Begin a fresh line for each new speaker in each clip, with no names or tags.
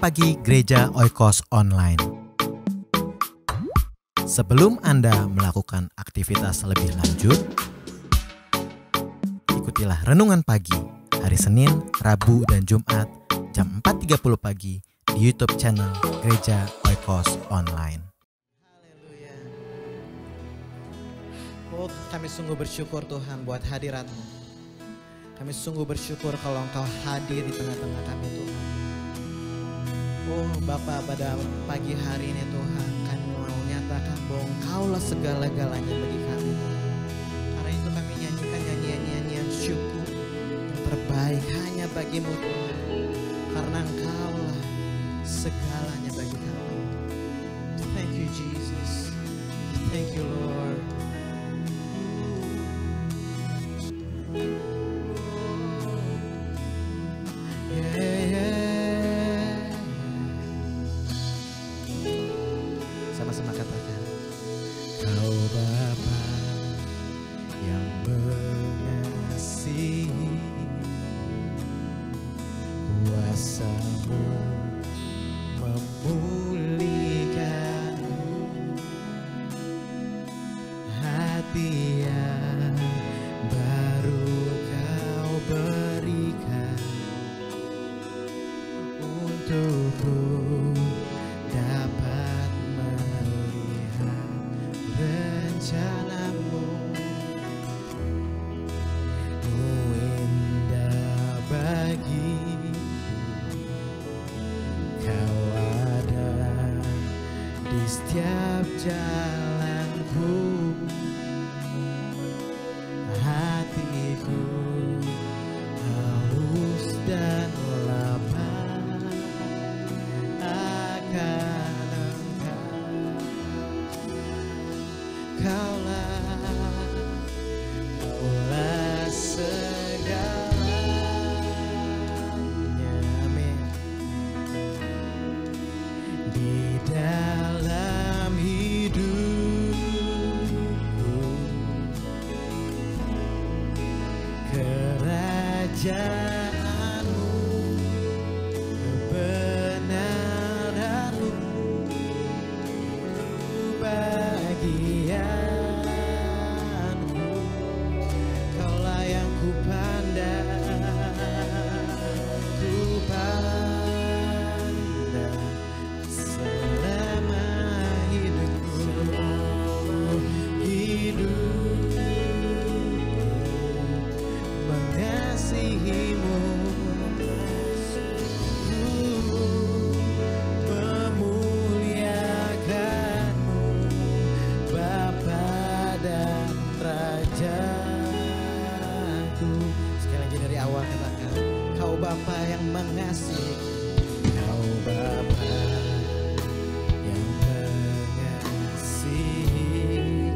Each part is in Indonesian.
Pagi Gereja Oikos Online. Sebelum Anda melakukan aktivitas lebih lanjut, ikutilah Renungan Pagi hari Senin, Rabu, dan Jumat jam 4.30 pagi di YouTube channel Gereja Oikos Online. Haleluya. Oh, kami sungguh bersyukur Tuhan buat hadirat-Mu. Kami sungguh bersyukur kalau Engkau hadir di tengah-tengah kami Tuhan. Oh Bapa, pada pagi hari ini Tuhan, kami mau nyatakan bahwa Engkaulah segala-galanya bagi kami. Karena itu kami nyanyikan nyanyian syukur yang terbaik hanya bagi-Mu Tuhan. Karena Engkaulah segalanya bagi kami. Thank you Jesus. Thank you Lord. Sama-sama katakan, Kau Bapa yang mengasihi, kuasa-Mu memulihkan hati yang baru Kau berikan untukku dapat melihat rencana-Mu. Oh indah bagi Kau ada di setiap jalanku. Hatiku haus dan lapar akan Engkau. Kaulah segalanya. Amin. Di dalam hidupku, kerajaan-Mu, kebenaran-Mu bagianku. Kaulah yang ku pandang selama hidupku. Mengasihi-Mu, memuliakan-Mu, Bapa dan Rajaku. Sekali lagi dari awal katakan, Kau Bapa yang mengasihi, Kau Bapa yang mengasihi,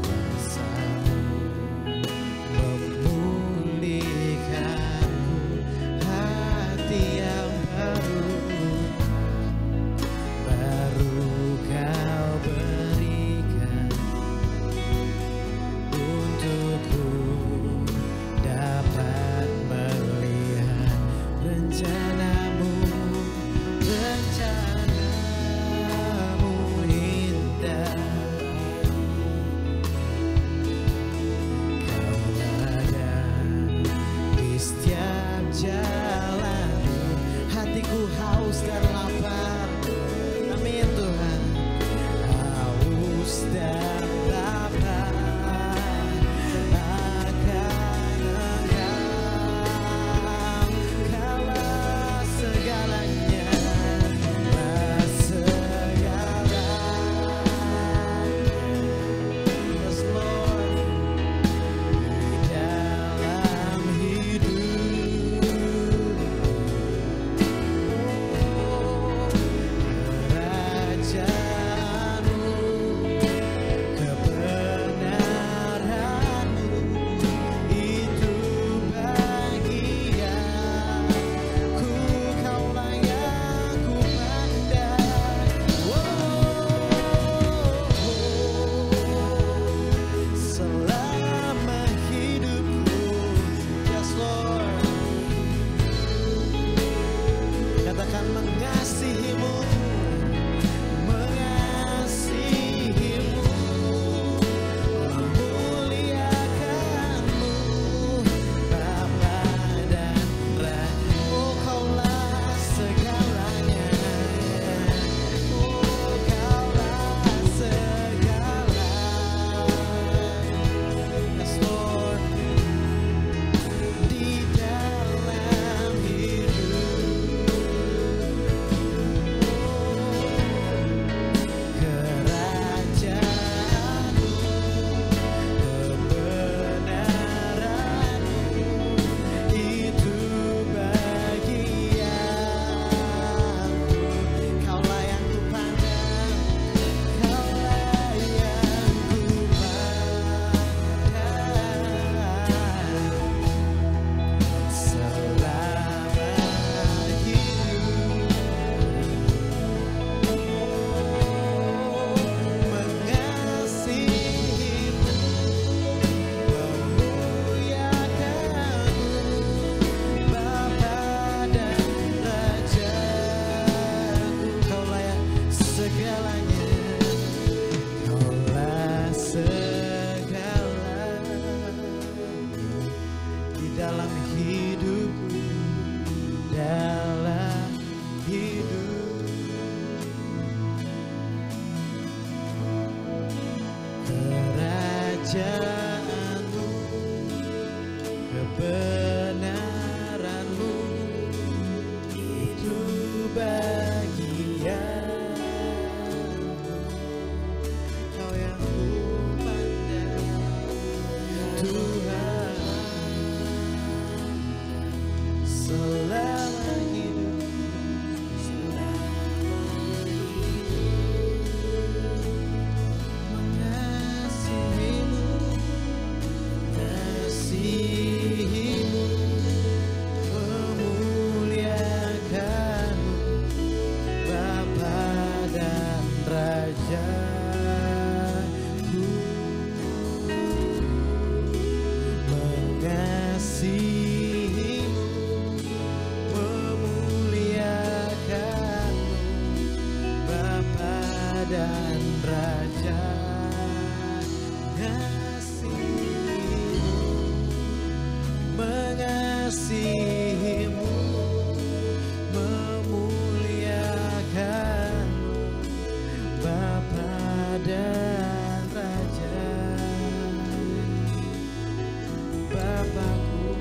kuasa-Mu memulihkanku, hati yang baru Kau berikan untukku dapat melihat kebenaran-Mu itu bagianku. Kau yang ku pandang, Tuhan, selama hidup. Mengasihi-Mu, mengasihi-Mu, memuliakan-Mu, Bapa dan Raja-Ku. Mengasihi-Mu, memuliakan-Mu, Bapa dan Raja. Mengasihi-Mu, memuliakan-Mu, Bapa dan Raja. Bapakku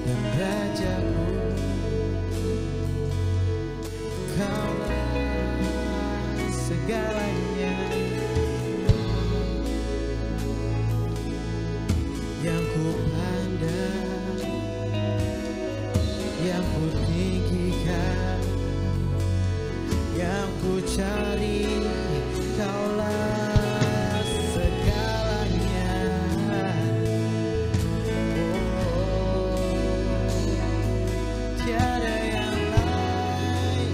dan Rajaku, Kaulah segalanya. Yang ku pandang, yang ku tinggikan, yang ku cari, Kaulah segalanya. Tiada yang lain,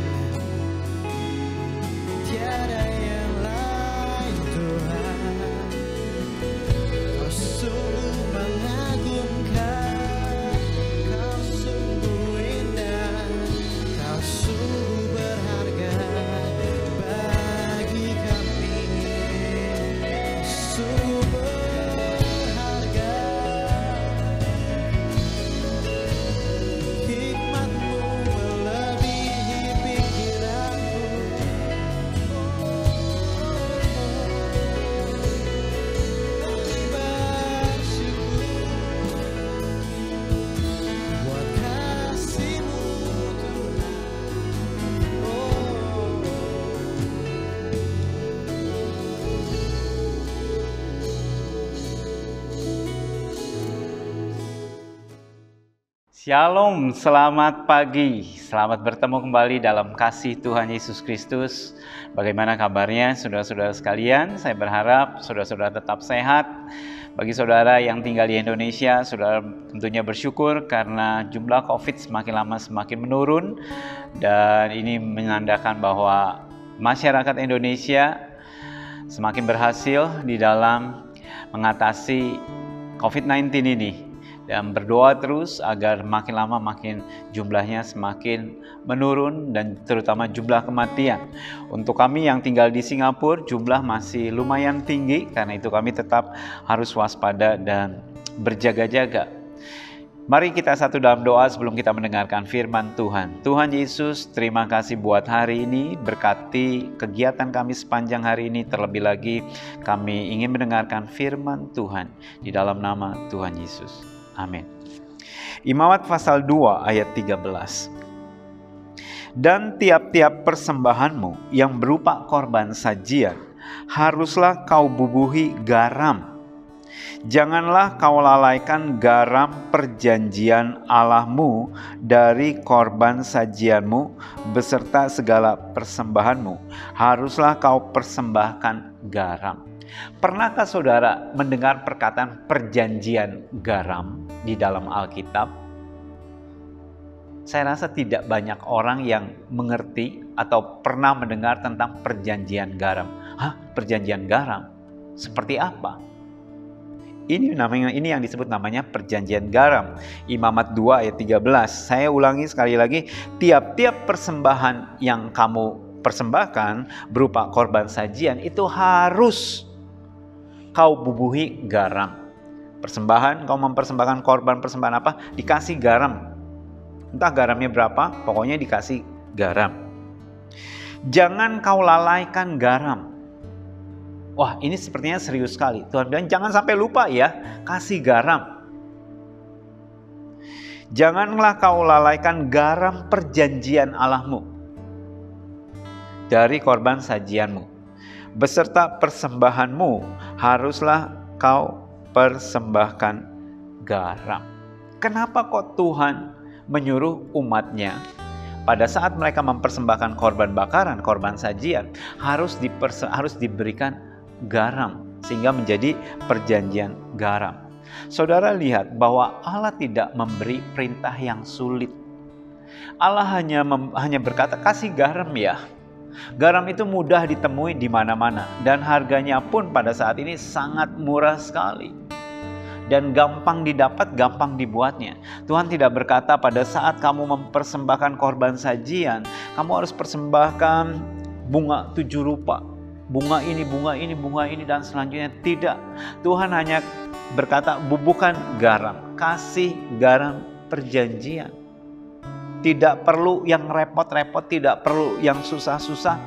tiada yang lain, Tuhan. Kau sungguh mengagumkan, Kau sungguh indah, Kau sungguh berharga bagi kami. Sungguh berharga, hikmat-Mu melebihi pikiranku. Bersyukur buat kasih-Mu, Tuhan.
Shalom, selamat pagi. Selamat bertemu kembali dalam kasih Tuhan Yesus Kristus. Bagaimana kabarnya saudara-saudara sekalian? Saya berharap saudara-saudara tetap sehat. Bagi saudara yang tinggal di Indonesia, saudara tentunya bersyukur karena jumlah COVID semakin lama semakin menurun. Dan ini menandakan bahwa masyarakat Indonesia semakin berhasil di dalam mengatasi COVID-19 ini. Dan berdoa terus agar makin lama makin jumlahnya semakin menurun dan terutama jumlah kematian. Untuk kami yang tinggal di Singapura, jumlah masih lumayan tinggi, karena itu kami tetap harus waspada dan berjaga-jaga. Mari kita satu dalam doa sebelum kita mendengarkan firman Tuhan. Tuhan Yesus, terima kasih buat hari ini, berkati kegiatan kami sepanjang hari ini, terlebih lagi kami ingin mendengarkan firman Tuhan di dalam nama Tuhan Yesus. Amin. Imamat pasal 2 ayat 13. Dan tiap-tiap persembahanmu yang berupa korban sajian haruslah kau bubuhi garam. Janganlah kau lalaikan garam perjanjian Allahmu dari korban sajianmu beserta segala persembahanmu. Haruslah kau persembahkan garam. Pernahkah saudara mendengar perkataan perjanjian garam di dalam Alkitab? Saya rasa tidak banyak orang yang mengerti atau pernah mendengar tentang perjanjian garam. Hah, perjanjian garam? Seperti apa? Ini yang disebut namanya perjanjian garam. Imamat 2 ayat 13. Saya ulangi sekali lagi, tiap-tiap persembahan yang kamu persembahkan berupa korban sajian itu harus kau bubuhi garam. Persembahan, kau mempersembahkan korban persembahan apa? Dikasih garam. Entah garamnya berapa, pokoknya dikasih garam. Jangan kau lalaikan garam. Wah, ini sepertinya serius sekali. Tuhan bilang jangan sampai lupa ya, kasih garam. Janganlah kau lalaikan garam perjanjian Allahmu dari korban sajianmu. Beserta persembahanmu haruslah kau persembahkan garam. Kenapa kok Tuhan menyuruh umatnya pada saat mereka mempersembahkan korban bakaran, korban sajian, harus diberikan garam sehingga menjadi perjanjian garam. Saudara lihat bahwa Allah tidak memberi perintah yang sulit. Allah hanya berkata, kasih garam ya. Garam itu mudah ditemui di mana-mana dan harganya pun pada saat ini sangat murah sekali. Dan gampang didapat, gampang dibuatnya. Tuhan tidak berkata pada saat kamu mempersembahkan korban sajian, kamu harus persembahkan bunga 7 rupa. Bunga ini, bunga ini, bunga ini, dan selanjutnya. Tidak. Tuhan hanya berkata bubuhkan garam, kasih garam perjanjian. Tidak perlu yang repot-repot, tidak perlu yang susah-susah,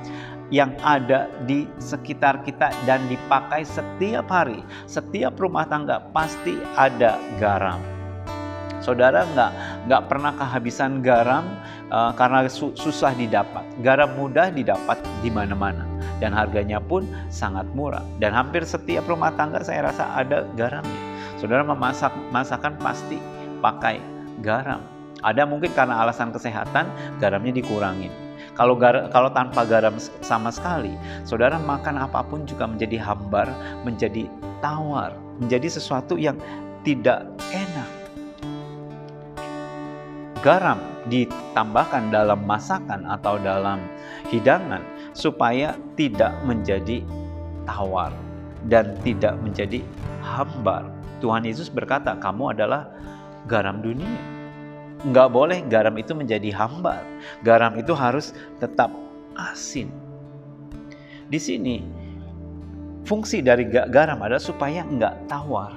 yang ada di sekitar kita dan dipakai setiap hari. Setiap rumah tangga pasti ada garam. Saudara nggak pernah kehabisan garam karena susah didapat. Garam mudah didapat di mana-mana dan harganya pun sangat murah. Dan hampir setiap rumah tangga saya rasa ada garamnya. Saudara memasak masakan pasti pakai garam. Ada mungkin karena alasan kesehatan garamnya dikurangin. Kalau tanpa garam sama sekali, saudara makan apapun juga menjadi hambar, menjadi tawar, menjadi sesuatu yang tidak enak. Garam ditambahkan dalam masakan atau dalam hidangan supaya tidak menjadi tawar dan tidak menjadi hambar. Tuhan Yesus berkata, kamu adalah garam dunia. Nggak boleh garam itu menjadi hambar. Garam itu harus tetap asin. Di sini fungsi dari garam adalah supaya nggak tawar.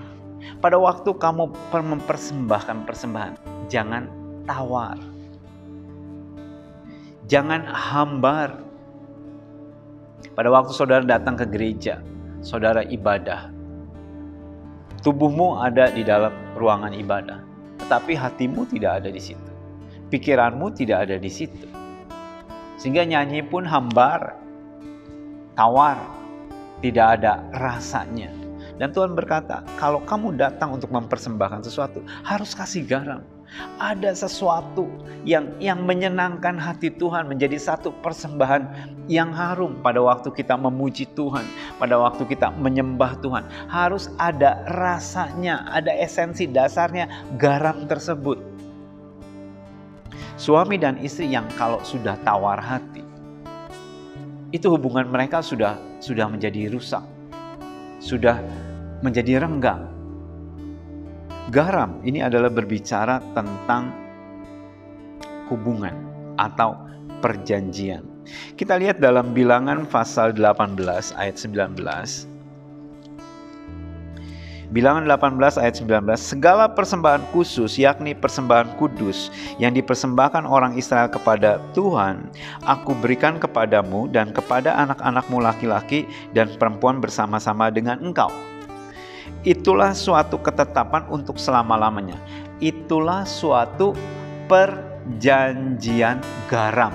Pada waktu kamu mempersembahkan persembahan, jangan tawar, jangan hambar. Pada waktu saudara datang ke gereja, saudara ibadah, tubuhmu ada di dalam ruangan ibadah, tetapi hatimu tidak ada di situ, pikiranmu tidak ada di situ, sehingga nyanyi pun hambar, tawar, tidak ada rasanya. Dan Tuhan berkata, kalau kamu datang untuk mempersembahkan sesuatu, harus kasih garam. Ada sesuatu yang menyenangkan hati Tuhan, menjadi satu persembahan yang harum pada waktu kita memuji Tuhan, pada waktu kita menyembah Tuhan. Harus ada rasanya, ada esensi dasarnya garam tersebut. Suami dan istri yang kalau sudah tawar hati, itu hubungan mereka sudah menjadi rusak, sudah menjadi renggang. Garam ini adalah berbicara tentang hubungan atau perjanjian. Kita lihat dalam Bilangan pasal 18 ayat 19. Bilangan 18 ayat 19, segala persembahan khusus yakni persembahan kudus yang dipersembahkan orang Israel kepada Tuhan, aku berikan kepadamu dan kepada anak-anakmu laki-laki dan perempuan bersama-sama dengan engkau. Itulah suatu ketetapan untuk selama-lamanya. Itulah suatu perjanjian garam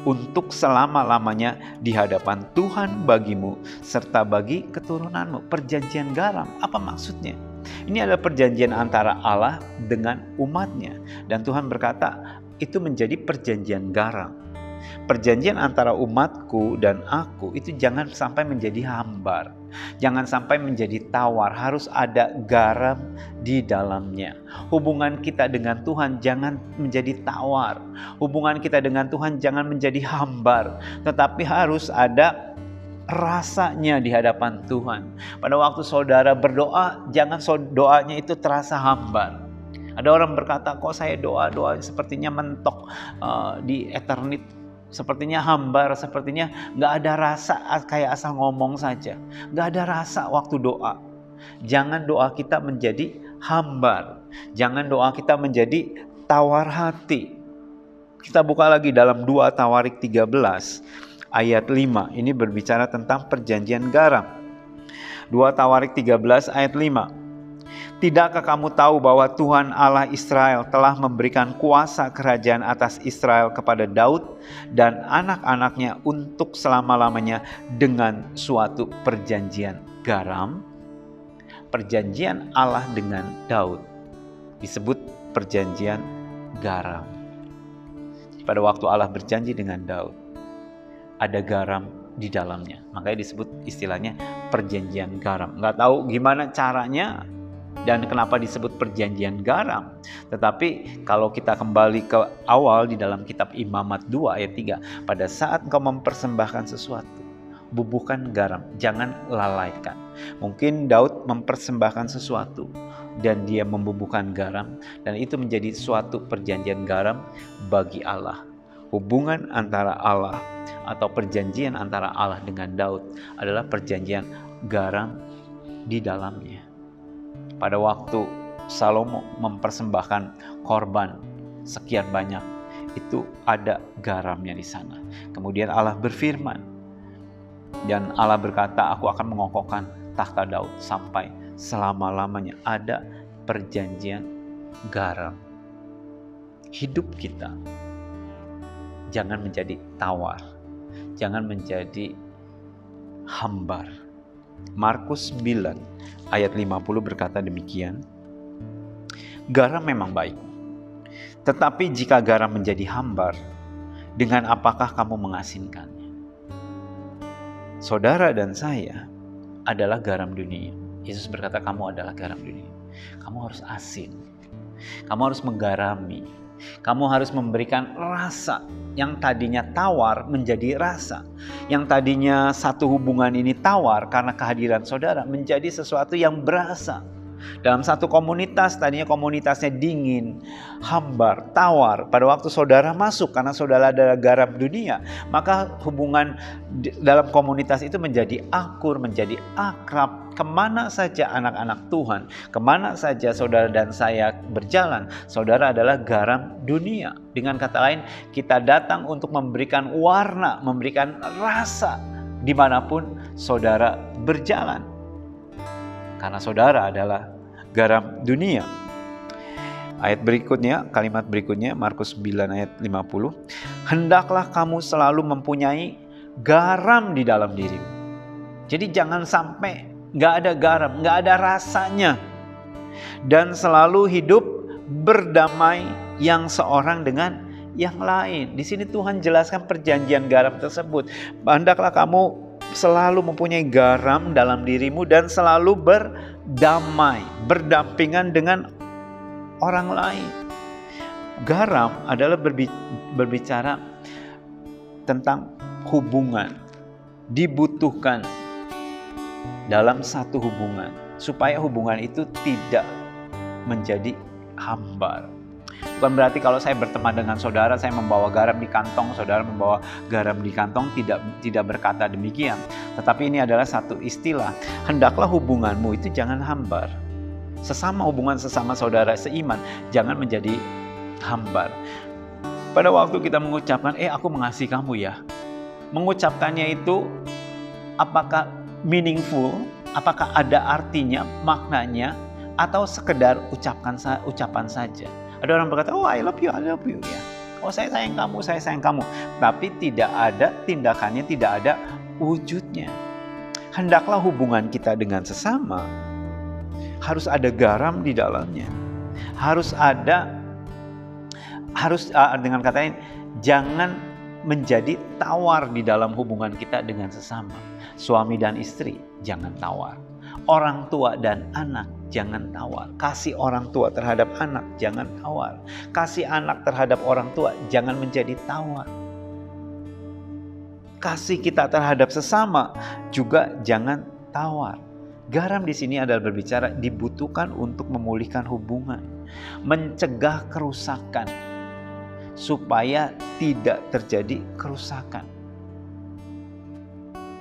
untuk selama-lamanya di hadapan Tuhan bagimu serta bagi keturunanmu. Perjanjian garam, apa maksudnya? Ini adalah perjanjian antara Allah dengan umatnya. Dan Tuhan berkata, itu menjadi perjanjian garam. Perjanjian antara umatku dan aku itu jangan sampai menjadi hambar, jangan sampai menjadi tawar, harus ada garam di dalamnya. Hubungan kita dengan Tuhan jangan menjadi tawar, hubungan kita dengan Tuhan jangan menjadi hambar, tetapi harus ada rasanya di hadapan Tuhan. Pada waktu saudara berdoa, jangan doanya itu terasa hambar. Ada orang berkata, kok saya doa sepertinya mentok di eternity, sepertinya hambar, sepertinya gak ada rasa, kayak asal ngomong saja. Gak ada rasa waktu doa. Jangan doa kita menjadi hambar. Jangan doa kita menjadi tawar hati. Kita buka lagi dalam 2 Tawarik 13 ayat 5. Ini berbicara tentang perjanjian garam. 2 Tawarik 13 ayat 5. Tidakkah kamu tahu bahwa Tuhan Allah Israel telah memberikan kuasa kerajaan atas Israel kepada Daud dan anak-anaknya untuk selama-lamanya dengan suatu perjanjian garam? Perjanjian Allah dengan Daud disebut perjanjian garam. Pada waktu Allah berjanji dengan Daud, ada garam di dalamnya. Makanya disebut istilahnya perjanjian garam. Nggak tahu gimana caranya dan kenapa disebut perjanjian garam. Tetapi kalau kita kembali ke awal di dalam kitab Imamat 2 ayat 3. Pada saat engkau mempersembahkan sesuatu, bubuhkan garam, jangan lalaikan. Mungkin Daud mempersembahkan sesuatu dan dia membubuhkan garam. Dan itu menjadi suatu perjanjian garam bagi Allah. Hubungan antara Allah atau perjanjian antara Allah dengan Daud adalah perjanjian garam di dalamnya. Pada waktu Salomo mempersembahkan korban sekian banyak, itu ada garamnya di sana. Kemudian Allah berfirman, dan Allah berkata, aku akan mengokohkan takhta Daud sampai selama-lamanya. Ada perjanjian garam. Hidup kita jangan menjadi tawar, jangan menjadi hambar. Markus 9 ayat 50 berkata demikian, garam memang baik, tetapi jika garam menjadi hambar, dengan apakah kamu mengasinkannya? Saudara dan saya adalah garam dunia. Yesus berkata, kamu adalah garam dunia. Kamu harus asin, kamu harus menggarami, kamu harus memberikan rasa. Yang tadinya tawar menjadi rasa. Yang tadinya satu hubungan ini tawar karena kehadiran saudara menjadi sesuatu yang berasa. Dalam satu komunitas, tadinya komunitasnya dingin, hambar, tawar. Pada waktu saudara masuk, karena saudara adalah garam dunia, maka hubungan dalam komunitas itu menjadi akur, menjadi akrab. Kemana saja anak-anak Tuhan, kemana saja saudara dan saya berjalan, saudara adalah garam dunia. Dengan kata lain, kita datang untuk memberikan warna, memberikan rasa dimanapun saudara berjalan. Karena saudara adalah garam dunia. Ayat berikutnya, kalimat berikutnya, Markus 9 ayat 50. Hendaklah kamu selalu mempunyai garam di dalam dirimu. Jadi jangan sampai gak ada garam, gak ada rasanya. Dan selalu hidup berdamai yang seorang dengan yang lain. Di sini Tuhan jelaskan perjanjian garam tersebut. Hendaklah kamu selalu mempunyai garam dalam dirimu dan selalu berdamai, berdampingan dengan orang lain. Garam adalah berbicara tentang hubungan, dibutuhkan dalam satu hubungan supaya hubungan itu tidak menjadi hambar. Bukan berarti kalau saya berteman dengan saudara, saya membawa garam di kantong, saudara membawa garam di kantong, tidak berkata demikian. Tetapi ini adalah satu istilah. Hendaklah hubunganmu itu jangan hambar. Hubungan sesama saudara seiman jangan menjadi hambar. Pada waktu kita mengucapkan, aku mengasihi kamu ya. Mengucapkannya itu apakah meaningful, apakah ada artinya, maknanya, atau sekedar ucapan saja. Ada orang berkata, I love you ya. Saya sayang kamu. Tapi tidak ada tindakannya, tidak ada wujudnya. Hendaklah hubungan kita dengan sesama harus ada garam di dalamnya. Dengan kata lain, jangan menjadi tawar di dalam hubungan kita dengan sesama. Suami dan istri, jangan tawar. Orang tua dan anak, jangan tawar. Kasih orang tua terhadap anak, jangan tawar. Kasih anak terhadap orang tua, jangan menjadi tawar. Kasih kita terhadap sesama juga jangan tawar. Garam di sini adalah berbicara dibutuhkan untuk memulihkan hubungan, mencegah kerusakan, supaya tidak terjadi kerusakan.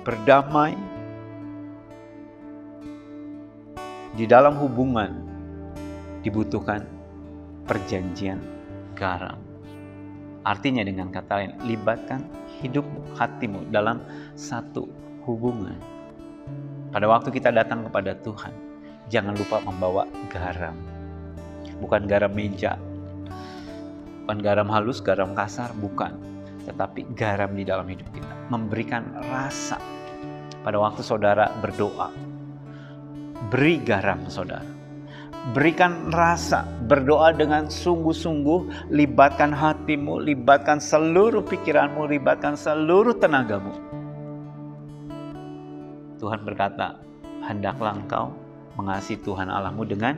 Berdamai di dalam hubungan dibutuhkan perjanjian garam. Artinya dengan kata lain, libatkan hidupmu, hatimu dalam satu hubungan. Pada waktu kita datang kepada Tuhan, jangan lupa membawa garam. Bukan garam meja, bukan garam halus, garam kasar, bukan. Tetapi garam di dalam hidup kita. Memberikan rasa. Pada waktu saudara berdoa, beri garam saudara. Berikan rasa, berdoa dengan sungguh-sungguh, libatkan hatimu, libatkan seluruh pikiranmu, libatkan seluruh tenagamu. Tuhan berkata, hendaklah engkau mengasihi Tuhan Allahmu dengan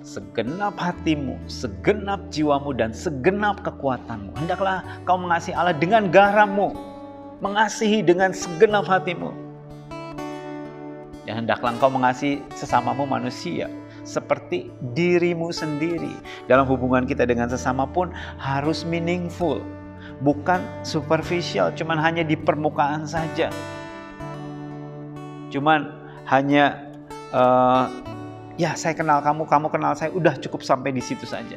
segenap hatimu, segenap jiwamu, dan segenap kekuatanmu. Hendaklah kau mengasihi Allah dengan garammu, mengasihi dengan segenap hatimu. Dan hendaklah engkau mengasihi sesamamu manusia seperti dirimu sendiri. Dalam hubungan kita dengan sesama pun harus meaningful, bukan superficial, cuman hanya di permukaan saja. Cuman hanya ya saya kenal kamu, kamu kenal saya, udah cukup sampai di situ saja.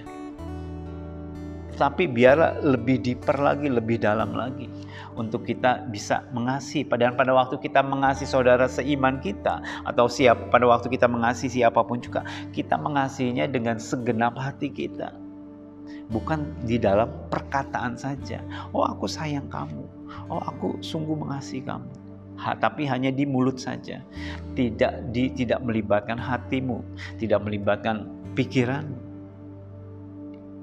Tapi biarlah lebih deeper lagi, lebih dalam lagi, untuk kita bisa mengasihi. Padahal pada waktu kita mengasihi saudara seiman kita, atau pada waktu kita mengasihi siapapun juga, kita mengasihinya dengan segenap hati kita. Bukan di dalam perkataan saja. Oh aku sayang kamu, oh aku sungguh mengasihi kamu. Tapi hanya di mulut saja, tidak melibatkan hatimu, tidak melibatkan pikiran.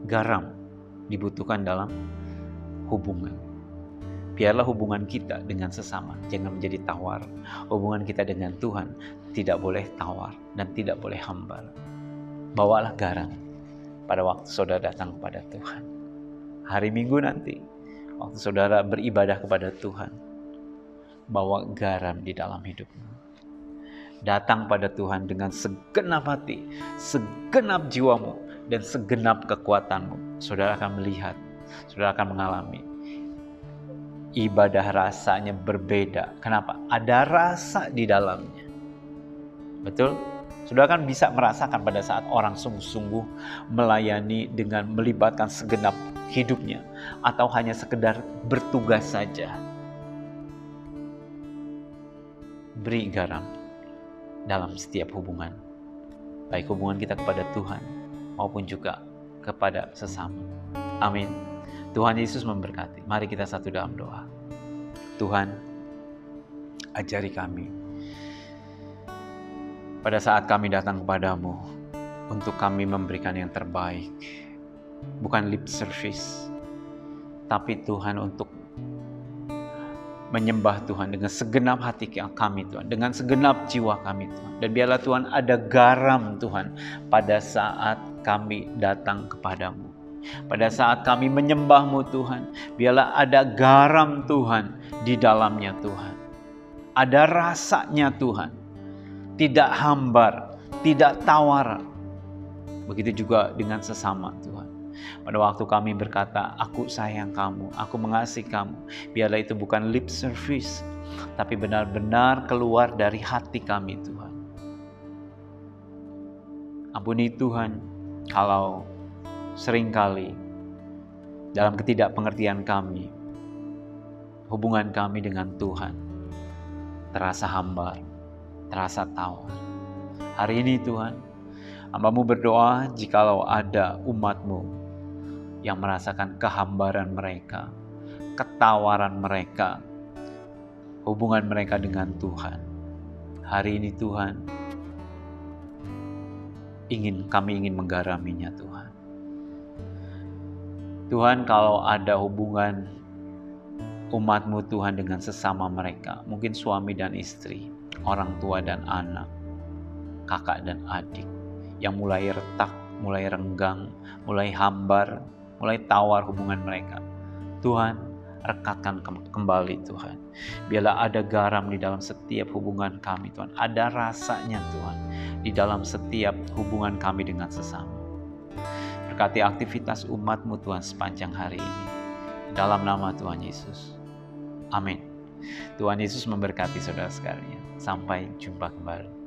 Garam dibutuhkan dalam hubungan. Biarlah hubungan kita dengan sesama jangan menjadi tawar. Hubungan kita dengan Tuhan tidak boleh tawar dan tidak boleh hambar. Bawalah garam pada waktu saudara datang kepada Tuhan. Hari Minggu nanti, waktu saudara beribadah kepada Tuhan, bawa garam di dalam hidupmu. Datang pada Tuhan dengan segenap hati, segenap jiwamu, dan segenap kekuatanmu. Saudara akan melihat, saudara akan mengalami ibadah rasanya berbeda. Kenapa? Ada rasa di dalamnya. Betul? Saudara akan bisa merasakan pada saat orang sungguh-sungguh melayani dengan melibatkan segenap hidupnya, atau hanya sekedar bertugas saja. Beri garam dalam setiap hubungan, baik hubungan kita kepada Tuhan maupun juga kepada sesama. Amin. Tuhan Yesus memberkati. Mari kita satu dalam doa. Tuhan, ajari kami pada saat kami datang kepadamu, untuk kami memberikan yang terbaik, bukan lip service, tapi Tuhan untuk menyembah Tuhan dengan segenap hati kami Tuhan, dengan segenap jiwa kami Tuhan. Dan biarlah Tuhan ada garam Tuhan pada saat kami datang kepadamu. Pada saat kami menyembah-Mu Tuhan, biarlah ada garam Tuhan di dalamnya Tuhan. Ada rasanya Tuhan, tidak hambar, tidak tawar. Begitu juga dengan sesama Tuhan. Pada waktu kami berkata, aku sayang kamu, aku mengasihi kamu, biarlah itu bukan lip service, tapi benar-benar keluar dari hati kami Tuhan. Ampuni Tuhan, kalau seringkali dalam ketidakpengertian kami, hubungan kami dengan Tuhan terasa hambar, terasa tawar. Hari ini Tuhan, hamba-Mu berdoa jikalau ada umat-Mu yang merasakan kehambaran mereka, ketawaran mereka, hubungan mereka dengan Tuhan. Hari ini Tuhan, kami ingin menggaraminya Tuhan. Tuhan, kalau ada hubungan umat-Mu Tuhan dengan sesama mereka, mungkin suami dan istri, orang tua dan anak, kakak dan adik, yang mulai retak, mulai renggang, mulai hambar, mulai tawar hubungan mereka. Tuhan, rekatkan kembali Tuhan. Biarlah ada garam di dalam setiap hubungan kami Tuhan. Ada rasanya Tuhan di dalam setiap hubungan kami dengan sesama. Berkati aktivitas umat-Mu Tuhan sepanjang hari ini. Dalam nama Tuhan Yesus. Amin. Tuhan Yesus memberkati saudara sekalian. Sampai jumpa kembali.